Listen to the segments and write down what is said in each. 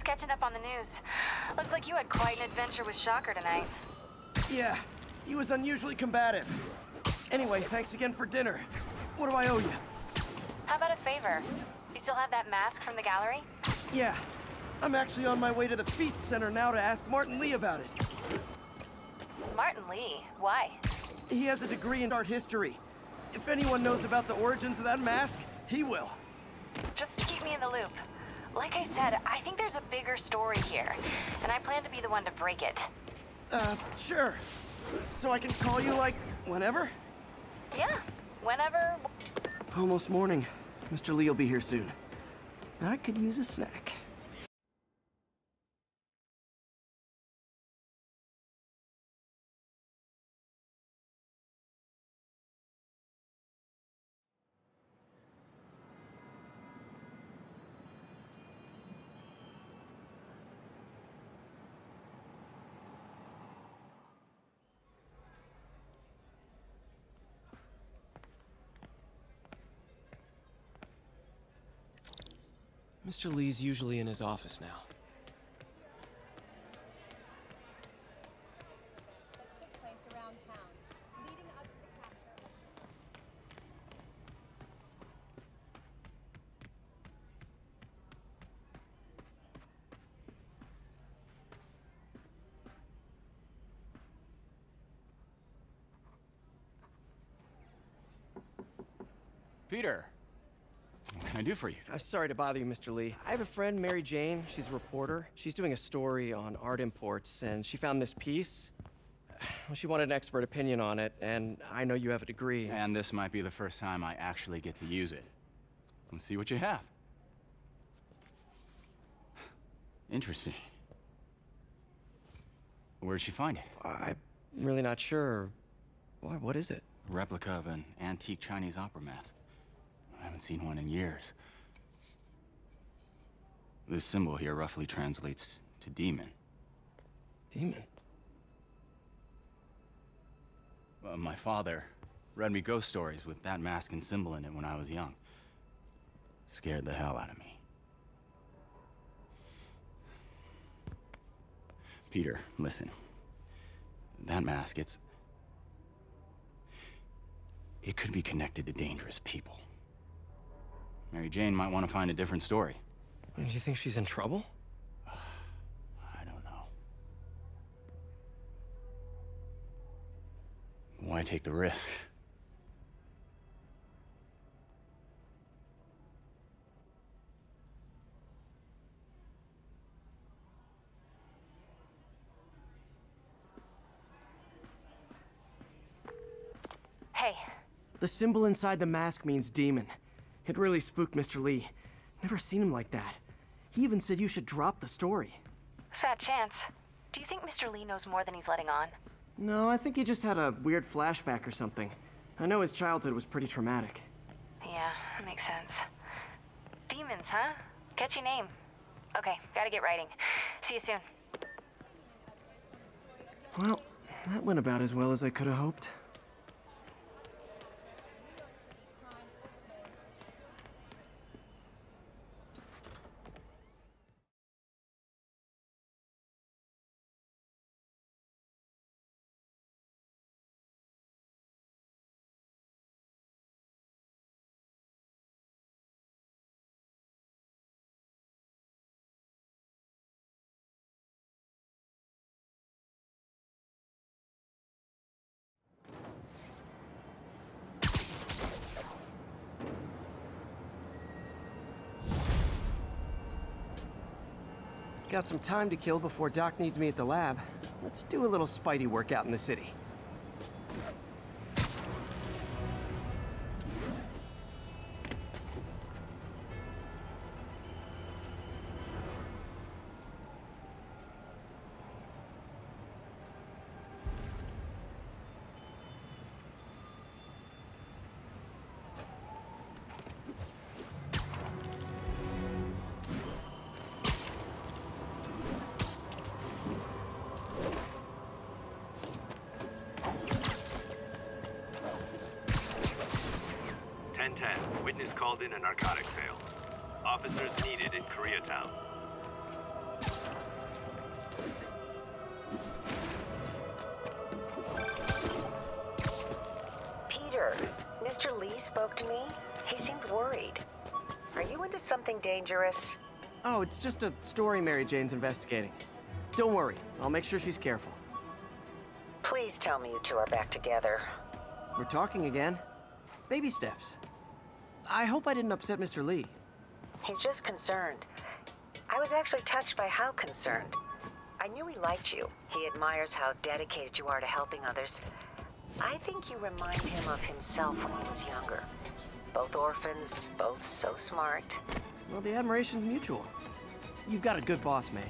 catching up on the news. Looks like you had quite an adventure with Shocker tonight. Yeah, he was unusually combative. Anyway, thanks again for dinner. What do I owe you? How about a favor? You still have that mask from the gallery? Yeah, I'm actually on my way to the Feast Center now to ask Martin Lee about it. Martin Lee? Why? He has a degree in art history. If anyone knows about the origins of that mask, he will. Just keep me in the loop. Like I said, I think there's a bigger story here, and I plan to be the one to break it. Sure. So I can call you, like, whenever? Yeah, whenever. Almost morning. Mr. Lee will be here soon. I could use a snack. Mr. Lee's usually in his office now. Peter, what can I do for you? Sorry to bother you, Mr. Lee. I have a friend, Mary Jane. She's a reporter. She's doing a story on art imports, and she found this piece. Well, she wanted an expert opinion on it, and I know you have a degree. And this might be the first time I actually get to use it. Let's see what you have. Interesting. Where did she find it? I'm really not sure. Why, what is it? A replica of an antique Chinese opera mask. I haven't seen one in years. This symbol here roughly translates to demon. Demon? My father read me ghost stories with that mask and symbol in it when I was young. Scared the hell out of me. Peter, listen. That mask, it could be connected to dangerous people. Mary Jane might want to find a different story. Do you think she's in trouble? I don't know. Why take the risk? Hey. The symbol inside the mask means demon. It really spooked Mr. Lee. Never seen him like that. He even said you should drop the story. Fat chance. Do you think Mr. Lee knows more than he's letting on? No, I think he just had a weird flashback or something. I know his childhood was pretty traumatic. Yeah, makes sense. Demons, huh? Catchy name. Okay, gotta get writing. See you soon. Well, that went about as well as I could have hoped. Got some time to kill before Doc needs me at the lab. Let's do a little Spidey workout in the city. Witness called in a narcotics sale. Officers needed in Koreatown. something dangerous? Oh, it's just a story Mary Jane's investigating. Don't worry, I'll make sure she's careful. Please tell me you two are back together. We're talking again. Baby steps. I hope I didn't upset Mr. Lee. He's just concerned. I was actually touched by how concerned. I knew he liked you. He admires how dedicated you are to helping others. I think you remind him of himself when he was younger. Both orphans, both so smart. Well, the admiration's mutual. You've got a good boss, May.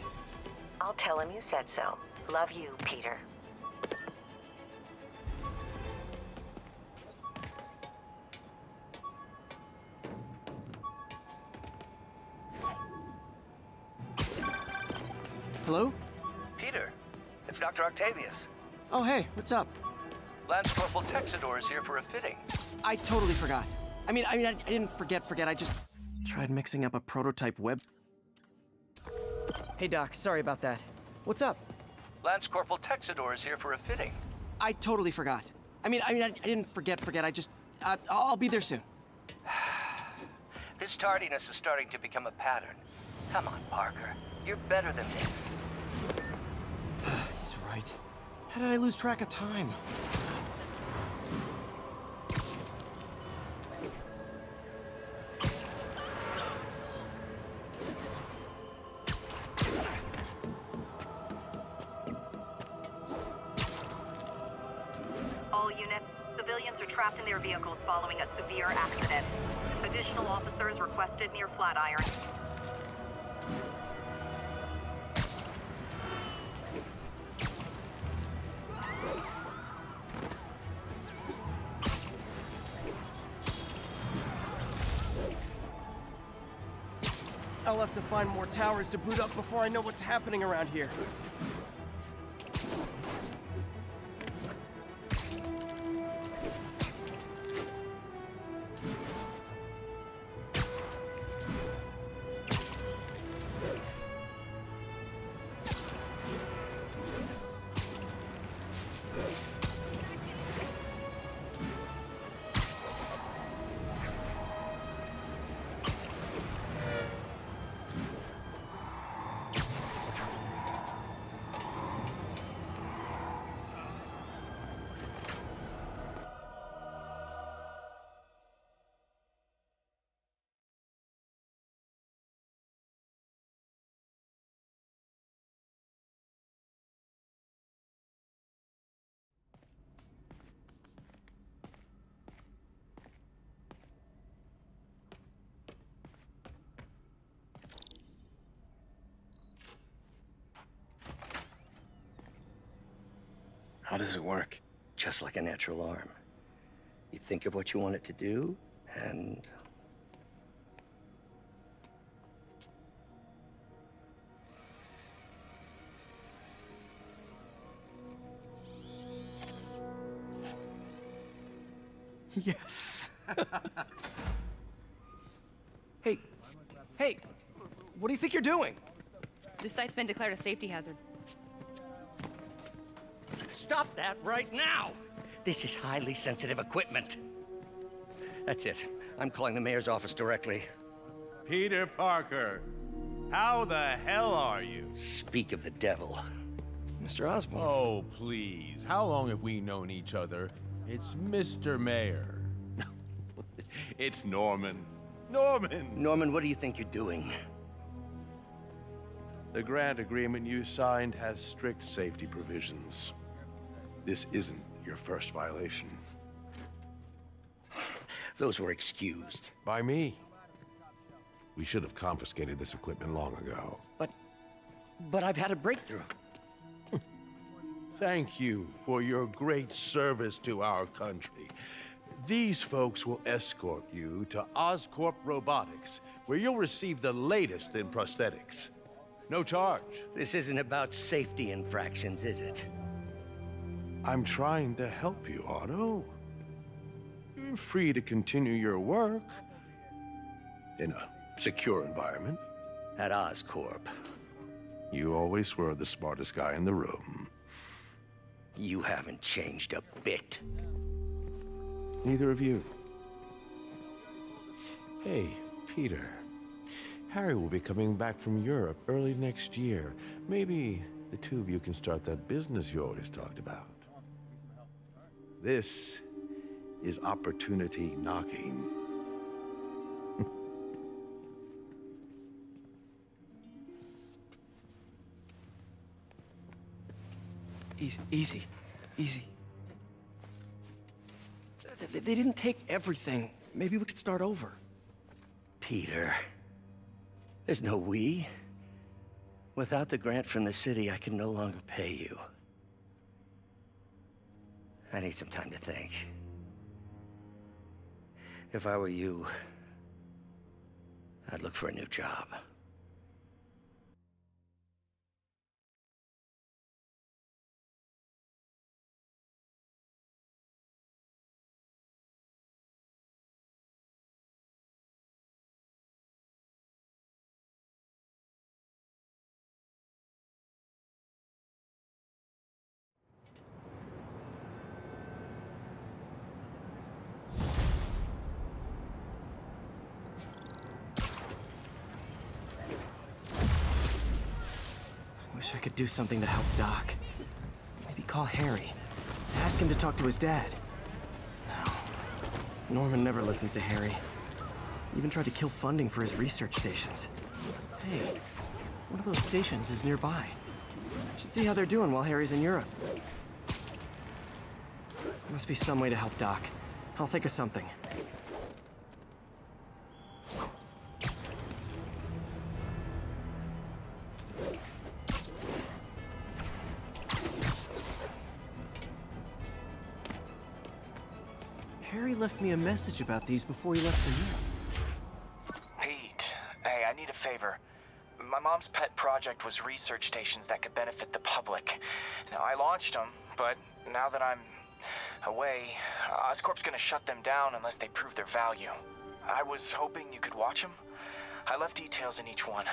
I'll tell him you said so. Love you, Peter. Hello? Peter, it's Dr. Octavius. Oh, hey, what's up? Lance Corporal Texador is here for a fitting. I totally forgot. I didn't forget. I just tried mixing up a prototype web. Hey, Doc, sorry about that. What's up? Lance Corporal Texador is here for a fitting. I totally forgot. I didn't forget. I'll be there soon. This tardiness is starting to become a pattern. Come on, Parker. You're better than this. He's right. How did I lose track of time? All units, civilians are trapped in their vehicles following a severe accident. Additional officers requested near Flatiron. I'll have to find more towers to boot up before I know what's happening around here. How does it work? Just like a natural arm. You think of what you want it to do, and... Yes. Hey, what do you think you're doing? This site's been declared a safety hazard. Stop that right now! This is highly sensitive equipment. That's it. I'm calling the mayor's office directly. Peter Parker, how the hell are you? Speak of the devil. Mr. Osborn. Oh, please. How long have we known each other? It's Mr. Mayor. It's Norman. Norman, what do you think you're doing? The grant agreement you signed has strict safety provisions. This isn't your first violation. Those were excused. By me. We should have confiscated this equipment long ago. But I've had a breakthrough. Thank you for your great service to our country. These folks will escort you to Oscorp Robotics, where you'll receive the latest in prosthetics. No charge. This isn't about safety infractions, is it? I'm trying to help you, Otto. You're free to continue your work in a secure environment. At Oscorp. You always were the smartest guy in the room. You haven't changed a bit. Neither of you. Hey, Peter. Harry will be coming back from Europe early next year. Maybe the two of you can start that business you always talked about. This is opportunity knocking. Easy. They didn't take everything. Maybe we could start over. Peter, there's no we. Without the grant from the city, I can no longer pay you. I need some time to think. If I were you, I'd look for a new job. Wish I could do something to help Doc. Maybe call Harry. Ask him to talk to his dad. No. Norman never listens to Harry. Even tried to kill funding for his research stations. Hey, one of those stations is nearby. Should see how they're doing while Harry's in Europe. Must be some way to help Doc. I'll think of something. Harry left me a message about these before he left for Europe. Pete, hey, I need a favor. My mom's pet project was research stations that could benefit the public. Now, I launched them, but now that I'm away, Oscorp's gonna shut them down unless they prove their value. I was hoping you could watch them. I left details in each one.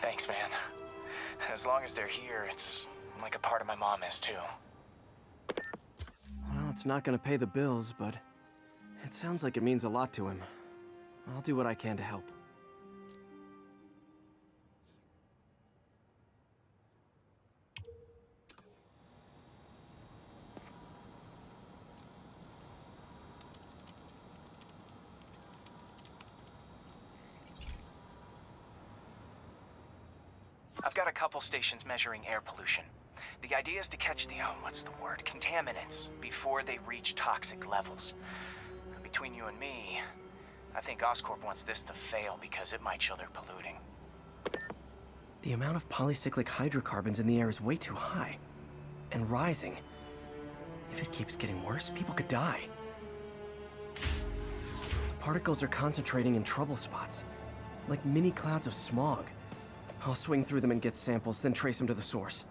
Thanks, man. As long as they're here, it's like a part of my mom is, too. Well, it's not gonna pay the bills, but it sounds like it means a lot to him. I'll do what I can to help. I've got a couple stations measuring air pollution. The idea is to catch the, contaminants before they reach toxic levels. Between you and me, I think Oscorp wants this to fail because it might show they're polluting. The amount of polycyclic hydrocarbons in the air is way too high. And rising. If it keeps getting worse, people could die. The particles are concentrating in trouble spots, like mini clouds of smog. I'll swing through them and get samples, then trace them to the source.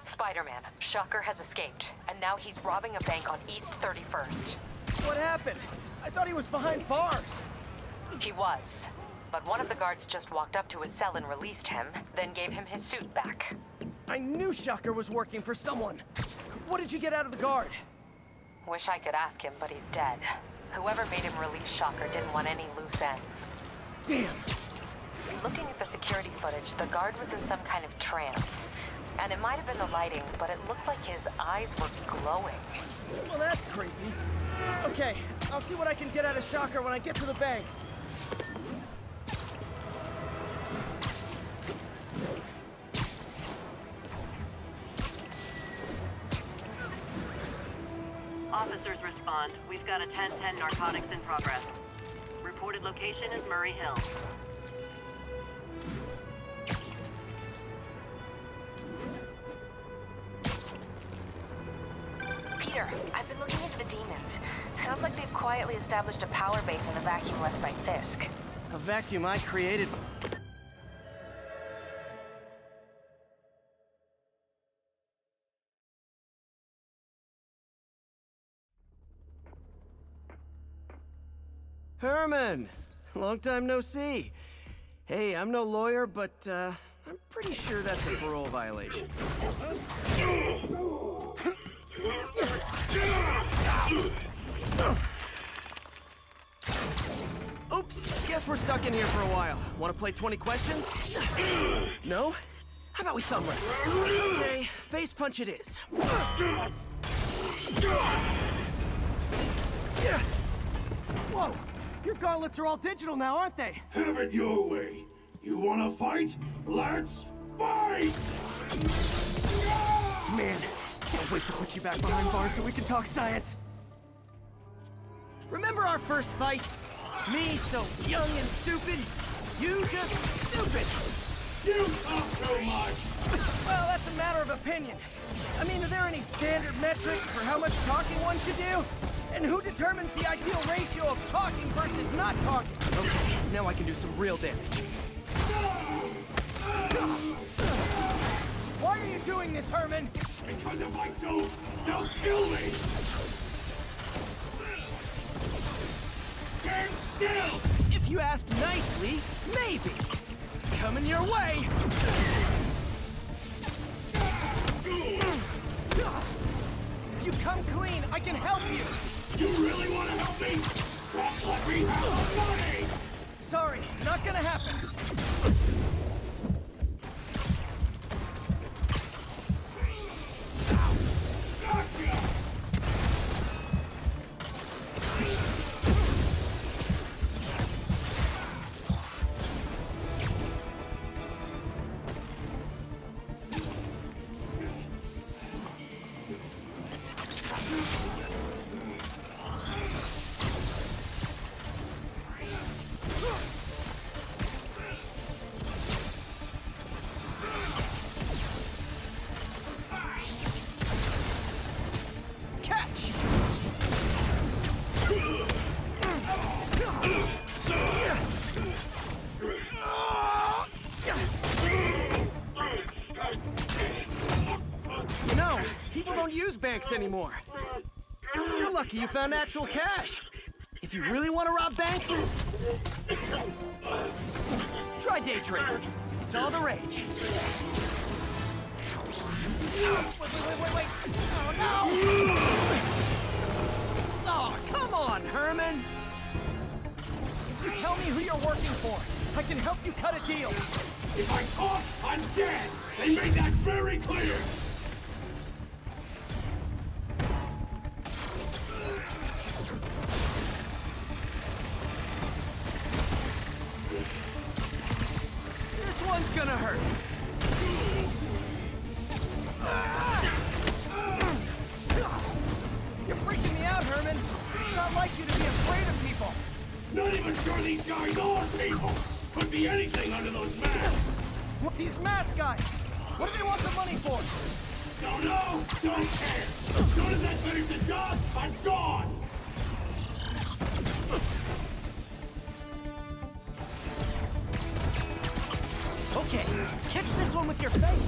Spider-Man, Shocker has escaped, and now he's robbing a bank on East 31st. What happened? I thought he was behind bars. He was, but one of the guards just walked up to his cell and released him, then gave him his suit back. I knew Shocker was working for someone. What did you get out of the guard? Wish I could ask him, but he's dead. Whoever made him release Shocker didn't want any loose ends. Damn. Looking at the security footage, the guard was in some kind of trance. And it might have been the lighting, but it looked like his eyes were glowing. Well, that's creepy. Okay, I'll see what I can get out of Shocker when I get to the bank. Officers respond. We've got a 10-10 narcotics in progress. Reported location is Murray Hill. Peter, I've been looking into the demons. Sounds like they've quietly established a power base in the vacuum left by Fisk. A vacuum I created. Herman! Long time no see. Hey, I'm no lawyer, but I'm pretty sure that's a parole violation. Oops, guess we're stuck in here for a while. Want to play 20 questions? No? How about we thumb wrestle? Okay, face punch it is. Whoa! Your gauntlets are all digital now, aren't they? Have it your way. You wanna fight? Let's fight! Man, can't wait to put you back behind bars so we can talk science. Remember our first fight? Me so young and stupid, you just stupid. You talk so much! Well, that's a matter of opinion. I mean, are there any standard metrics for how much talking one should do? And who determines the ideal ratio of talking versus not talking? Okay, now I can do some real damage. Why are you doing this, Herman? Because if I don't, they'll kill me! Stand still! If you ask nicely, maybe. Coming your way! If you come clean, I can help you! You really want to help me? Then let me have the money! Sorry, not gonna happen. Gotcha! use banks anymore. You're lucky you found actual cash. If you really want to rob banks, try day trading. It's all the rage. Wait. Oh, no! Oh, come on, Herman. If you tell me who you're working for, I can help you cut a deal. If I talk, I'm dead! They made that very clear! This one's gonna hurt. You're freaking me out, Herman. It's not like you to be afraid of people. Not even sure these guys are people! Could be anything under those masks! What, these mask guys? What do they want the money for? Don't know! Don't care! As soon as I finish the job, I'm gone! Okay, catch this one with your face.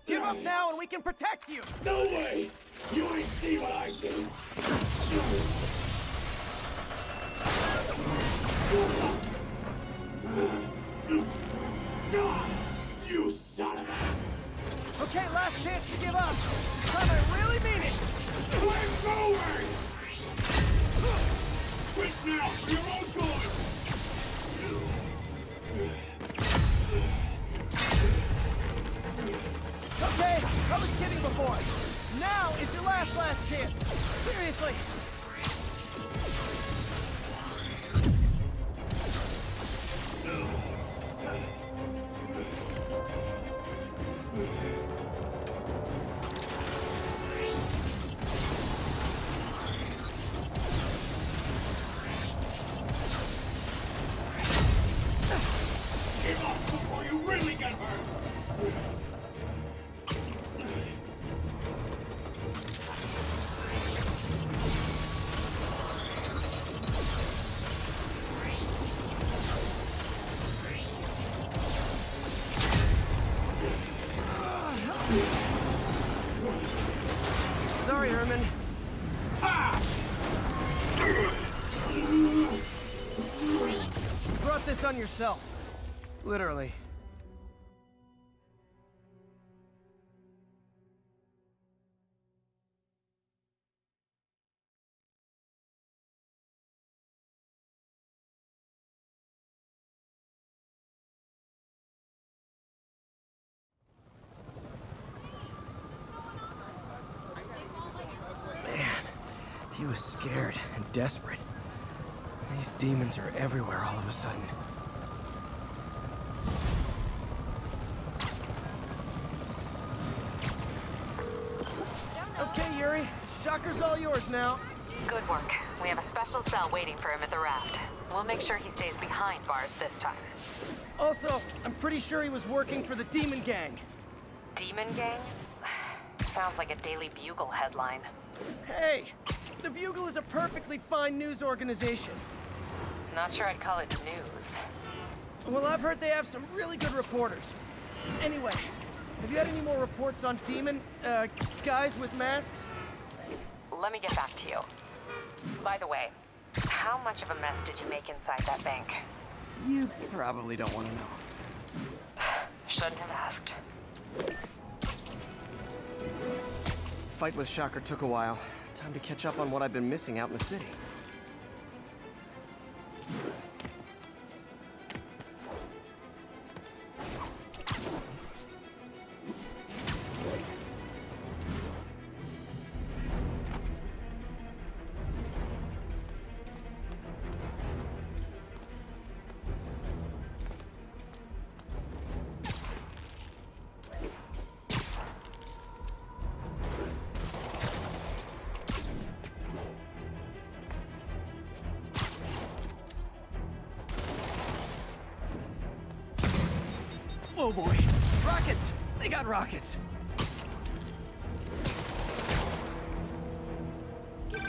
Give up now and we can protect you! No way! You ain't see what I do! You son of a... Okay, last chance to give up. This time I really mean it! We're going! Quit now, for your own good! Okay, I was kidding before. Now is your last chance. Seriously. Give up before you really get hurt! Sorry, Herman. You brought this on yourself. Literally. He was scared and desperate. These demons are everywhere all of a sudden. Okay, Yuri. Shocker's all yours now. Good work. We have a special cell waiting for him at the raft. We'll make sure he stays behind bars this time. Also, I'm pretty sure he was working for the Demon Gang. Demon Gang? Sounds like a Daily Bugle headline. Hey! The Bugle is a perfectly fine news organization. Not sure I'd call it news. Well, I've heard they have some really good reporters. Anyway, have you had any more reports on demon, guys with masks? Let me get back to you. By the way, how much of a mess did you make inside that bank? You probably don't want to know. Shouldn't have asked. Fight with Shocker took a while. Time to catch up on what I've been missing out in the city. Oh boy. Rockets! They got rockets!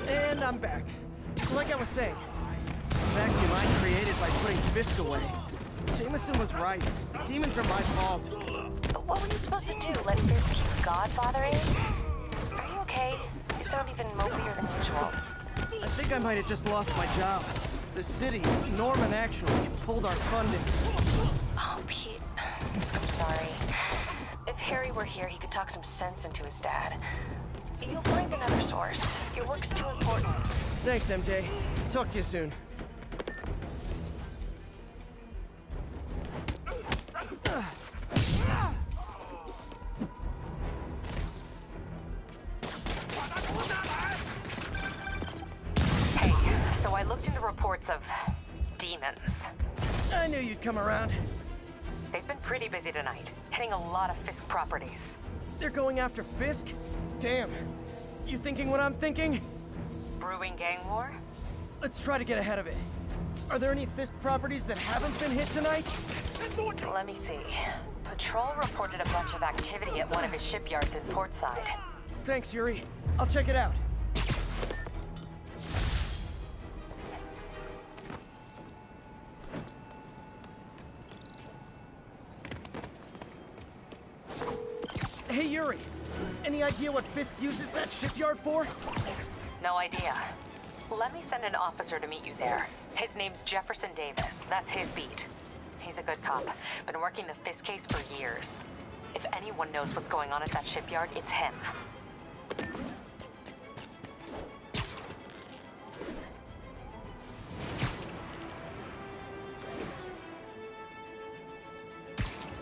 And I'm back. Like I was saying, the vacuum I created by putting Fisk away. Jameson was right. Demons are my fault. But what were you supposed to do? Let Fisk keep godfathering? Are you okay? You sound even mopier than usual. I think I might have just lost my job. The city, Norman actually, pulled our funding. Oh, Pete. I'm sorry. If Harry were here, he could talk some sense into his dad. You'll find another source. Your work's too important. Thanks, MJ. Talk to you soon. Hey, so I looked into reports of demons. I knew you'd come around. They've been pretty busy tonight, hitting a lot of Fisk properties. They're going after Fisk? Damn. You thinking what I'm thinking? Brewing gang war? Let's try to get ahead of it. Are there any Fisk properties that haven't been hit tonight? Let me see. Patrol reported a bunch of activity at one of his shipyards in Portside. Thanks, Yuri. I'll check it out. Hey, Yuri. Any idea what Fisk uses that shipyard for? No idea. Let me send an officer to meet you there. His name's Jefferson Davis. That's his beat. He's a good cop. Been working the Fisk case for years. If anyone knows what's going on at that shipyard, it's him.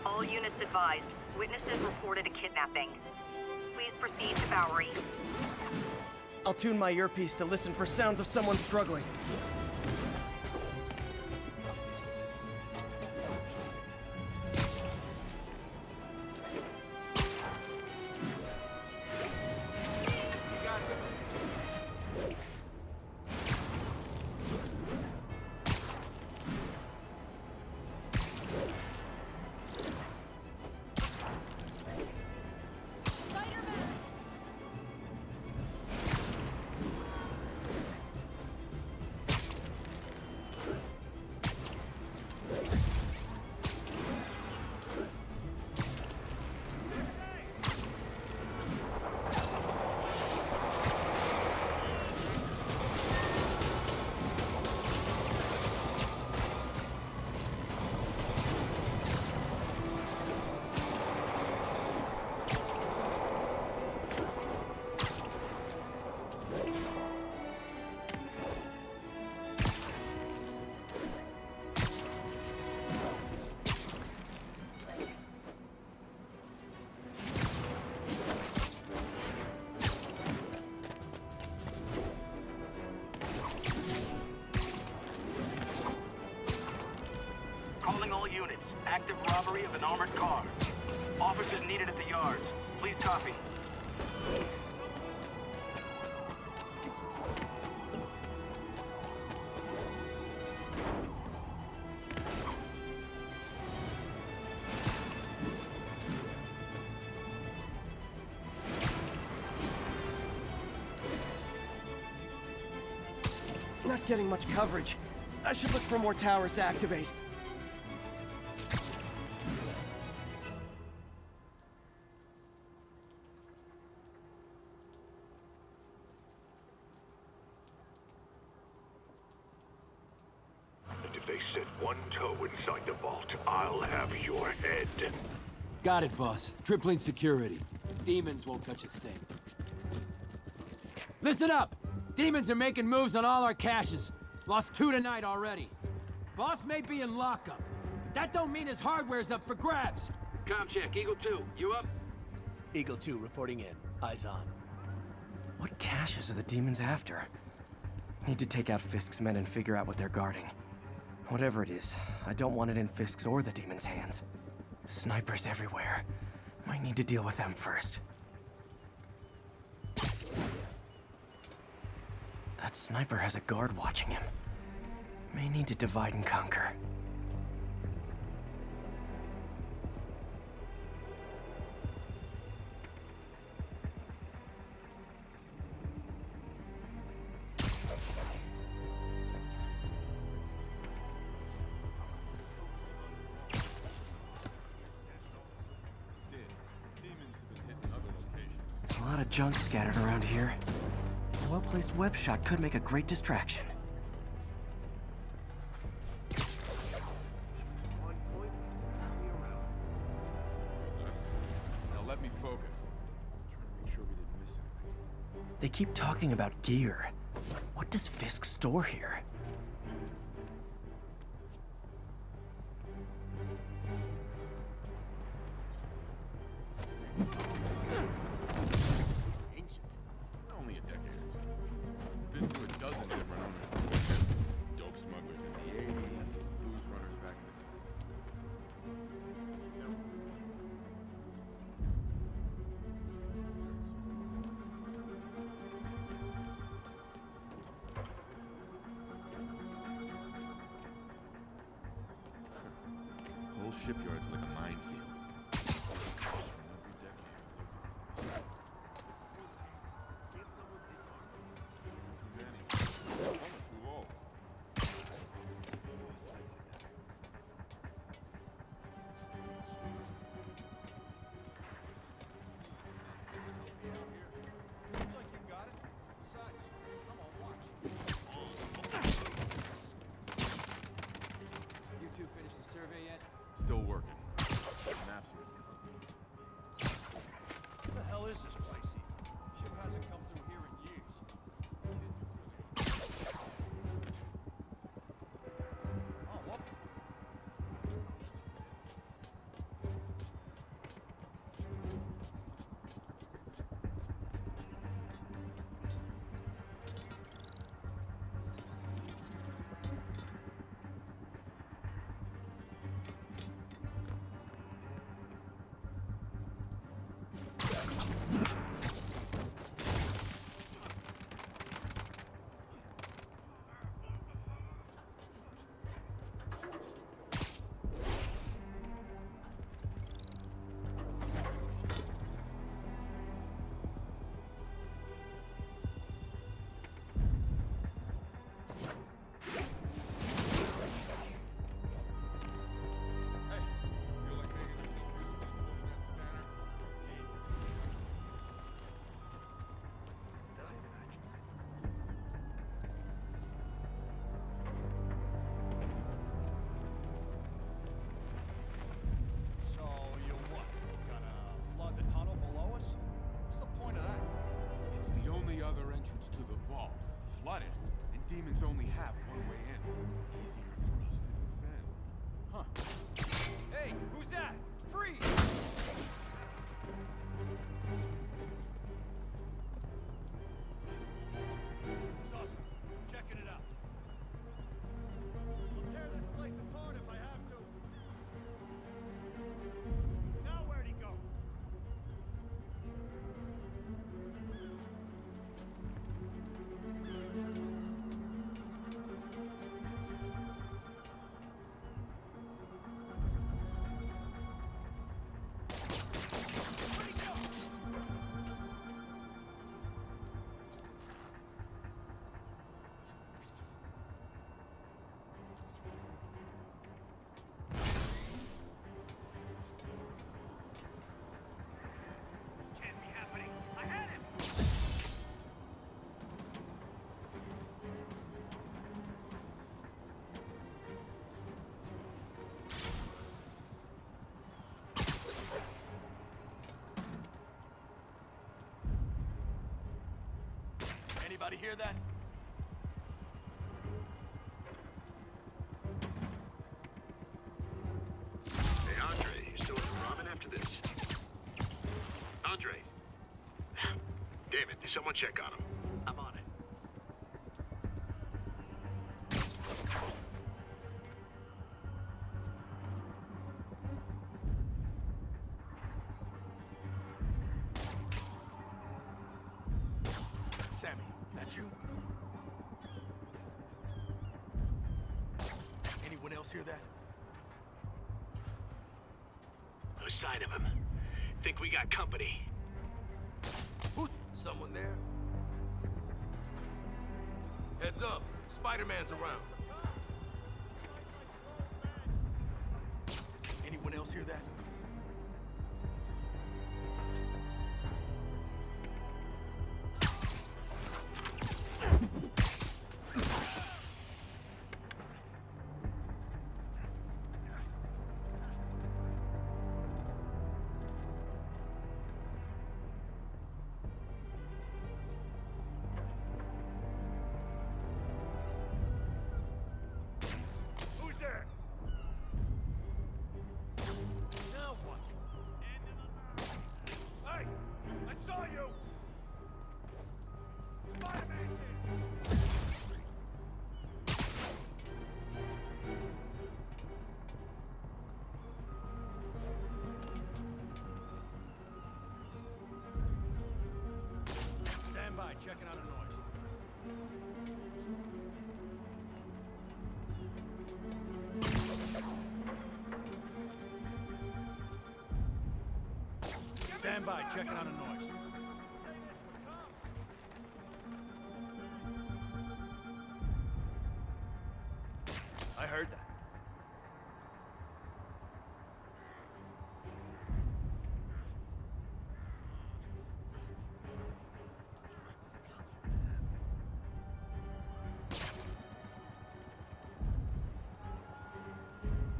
All units advised. Witnesses reported a kidnapping. Please proceed to Bowery. I'll tune my earpiece to listen for sounds of someone struggling. Calling all units. Active robbery of an armored car. Officers needed at the yards. Please copy. Not getting much coverage. I should look for more towers to activate. If they set one toe inside the vault, I'll have your head. Got it, boss. Tripling security. Demons won't touch a thing. Listen up! Demons are making moves on all our caches. Lost 2 tonight already. Boss may be in lockup, but that don't mean his hardware's up for grabs. Com check, Eagle 2, you up? Eagle 2 reporting in. Eyes on. What caches are the demons after? Need to take out Fisk's men and figure out what they're guarding. Whatever it is, I don't want it in Fisk's or the demons' hands. Snipers everywhere. Might need to deal with them first. That sniper has a guard watching him. May need to divide and conquer. junk scattered around here. A well-placed web shot could make a great distraction. Now let me focus. I'm trying to make sure we didn't miss anything. They keep talking about gear. What does Fisk store here? Only a decade or two. Been through a dozen different owners. Dope smugglers in the 80s and booze runners back in the 20s. Whole shipyard's like a minefield. You two finished the survey yet? Still working. Maps are What the hell is this place even? Ship hasn't come through here in years. Oh, what? So, you what? Gonna flood the tunnel below us? What's the point of that? It's the only other entrance to the vault. Flooded, and demons only have one way in. Easier for us to defend. Huh. Hey, who's that? Freeze! Awesome. Checking it out. I'll tear this place apart if I have to. Now where'd he go? Anybody hear that? Hey, Andre, you still with Robin after this? Andre? David, did someone check on him? I'm on it. Sammy, that's you? Anyone else hear that? No sign of him. Think we got company. Someone there? Heads up. Spider-Man's around. Anyone else hear that? checking out a noise. Stand by, checking out a noise. I heard that.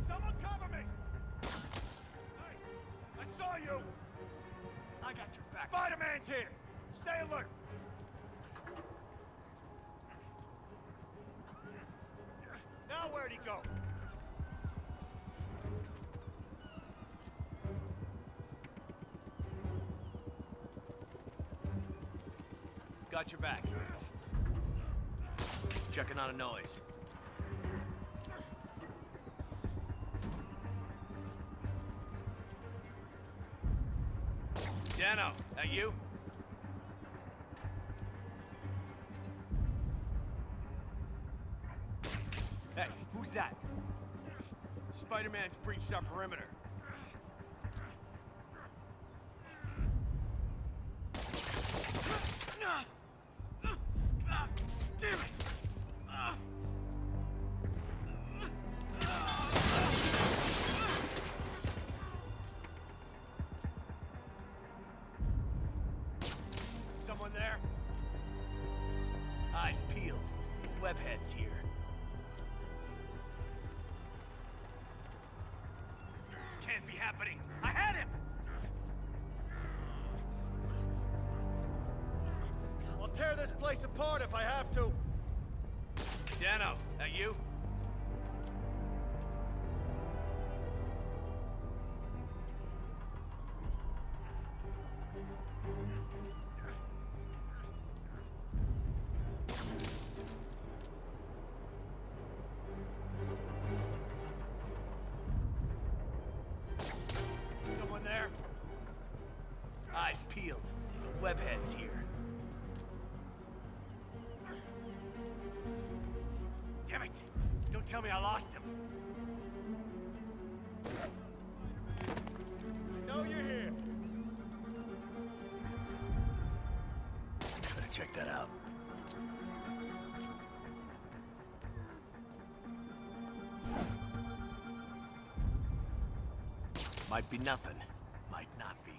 Someone cover me! Hey, I saw you! I got your back. Spider-Man's here! Stay alert! Now where'd he go? Got your back. Checking on a noise. Dano, that you? Hey, who's that? Spider-Man's breached our perimeter. Damn it! Someone there? Eyes peeled. Webhead's here. This can't be happening. I had him! I'll tear this place apart if I have to. Dano, that you? Someone there? Eyes peeled. The webhead's here. Damn it! Don't tell me I lost him. I know you're here. Gotta check that out. Might be nothing. Might not be.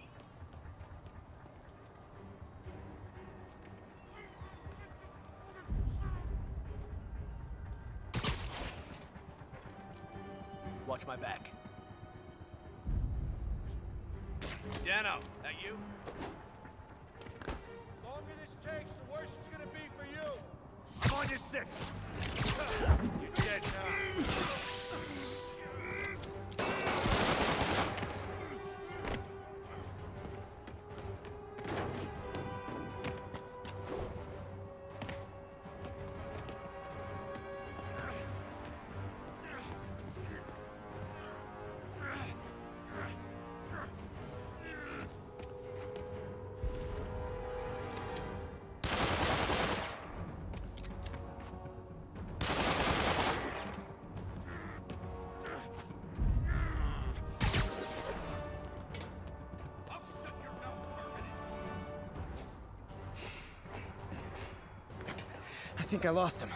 Watch my back. Dano, that you? The longer this takes, the worse it's gonna be for you. I'm on your six. You're dead now. I think I lost him.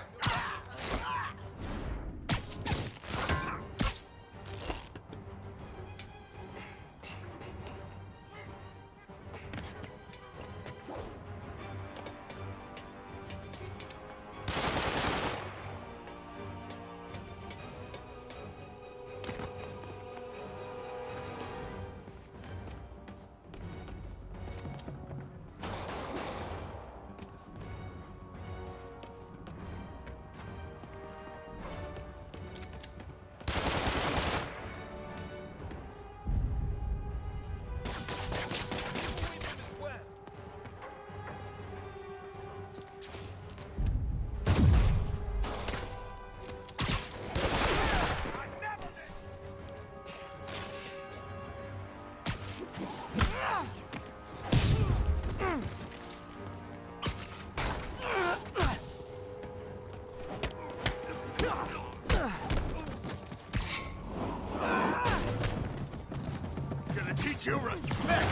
you respect!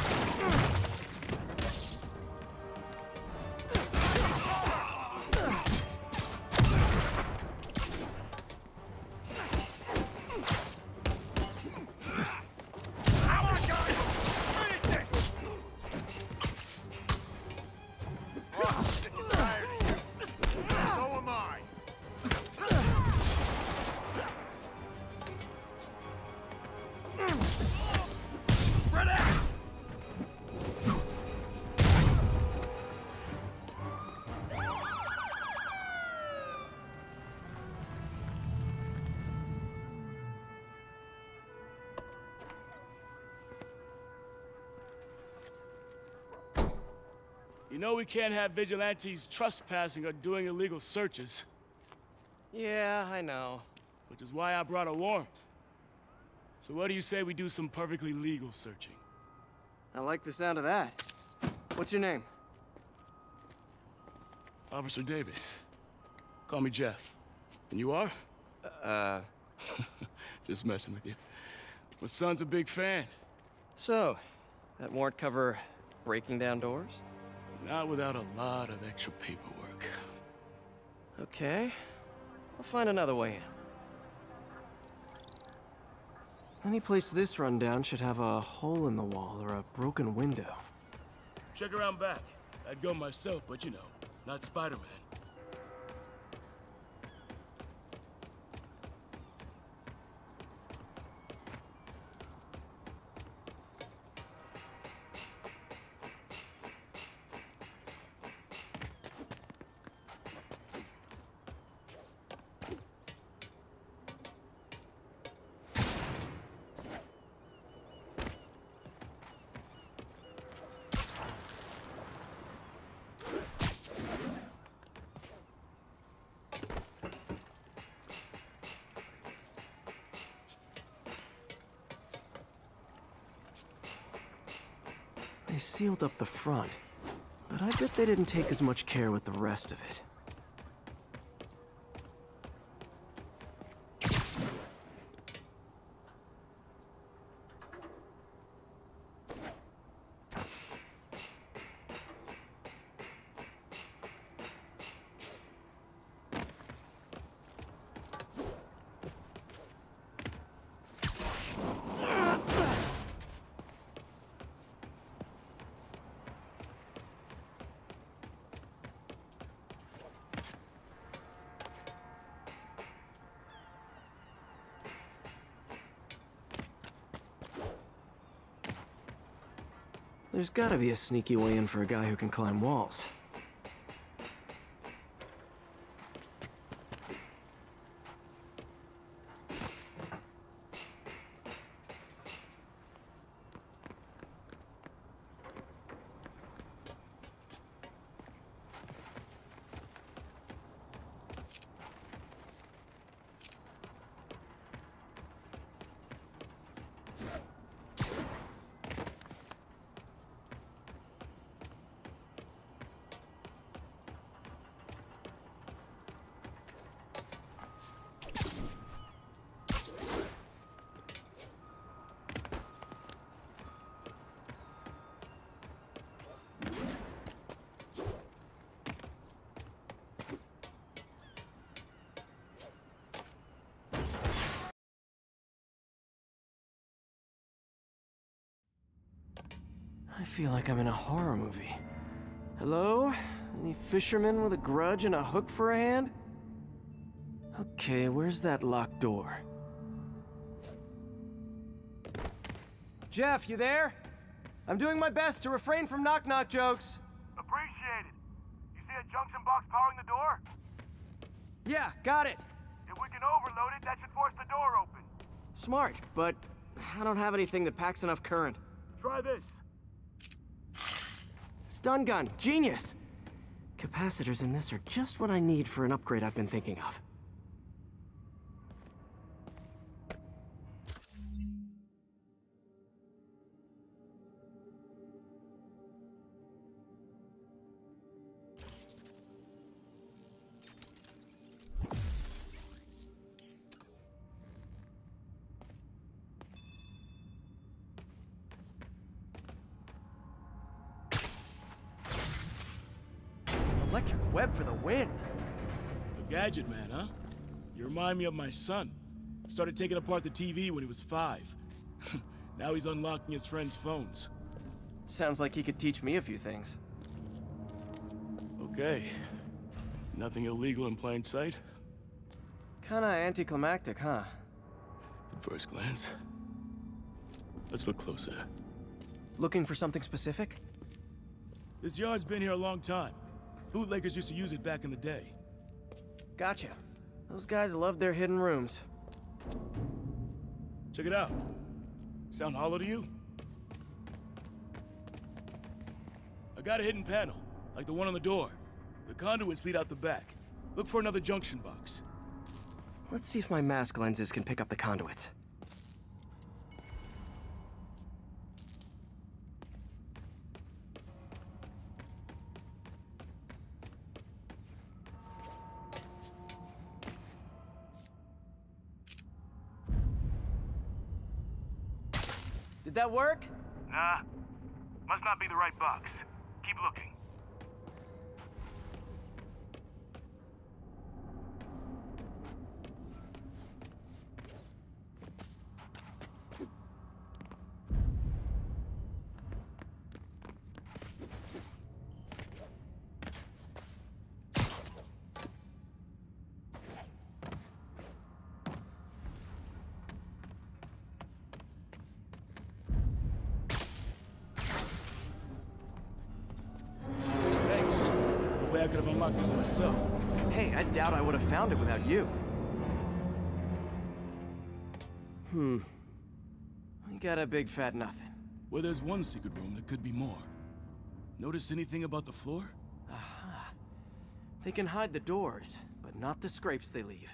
You know we can't have vigilantes trespassing or doing illegal searches. Yeah, I know. Which is why I brought a warrant. So what do you say we do some perfectly legal searching? I like the sound of that. What's your name? Officer Davis. Call me Jeff. And you are? Just messing with you. My son's a big fan. So, that warrant cover breaking down doors? Not without a lot of extra paperwork. Okay. I'll find another way in. Any place this rundown should have a hole in the wall or a broken window. Check around back. I'd go myself, but you know, not Spider-Man. They sealed up the front, but I bet they didn't take as much care with the rest of it. There's gotta be a sneaky way in for a guy who can climb walls. I feel like I'm in a horror movie. Hello? Any fishermen with a grudge and a hook for a hand? Okay, where's that locked door? Jeff, you there? I'm doing my best to refrain from knock-knock jokes. Appreciate it. You see a junction box powering the door? Yeah, got it. If we can overload it, that should force the door open. Smart, but I don't have anything that packs enough current. Try this. Stun gun, genius! Capacitors in this are just what I need for an upgrade I've been thinking of. web for the win. A gadget man, huh? You remind me of my son. Started taking apart the TV when he was 5. Now he's unlocking his friends' phones. Sounds like he could teach me a few things. Okay. Nothing illegal in plain sight? Kinda anticlimactic, huh? At first glance. Let's look closer. Looking for something specific? This yard's been here a long time. Bootleggers used to use it back in the day. Gotcha. Those guys love their hidden rooms. Check it out. Sound hollow to you? I got a hidden panel, like the one on the door. The conduits lead out the back. Look for another junction box. Let's see if my mask lenses can pick up the conduits. Did that work? Nah. Must not be the right box. Keep looking. I could have unlocked this myself. Hey, I doubt I would have found it without you. We got a big fat nothing. Well, there's one secret room, there could be more. Notice anything about the floor? Aha. They can hide the doors, but not the scrapes they leave.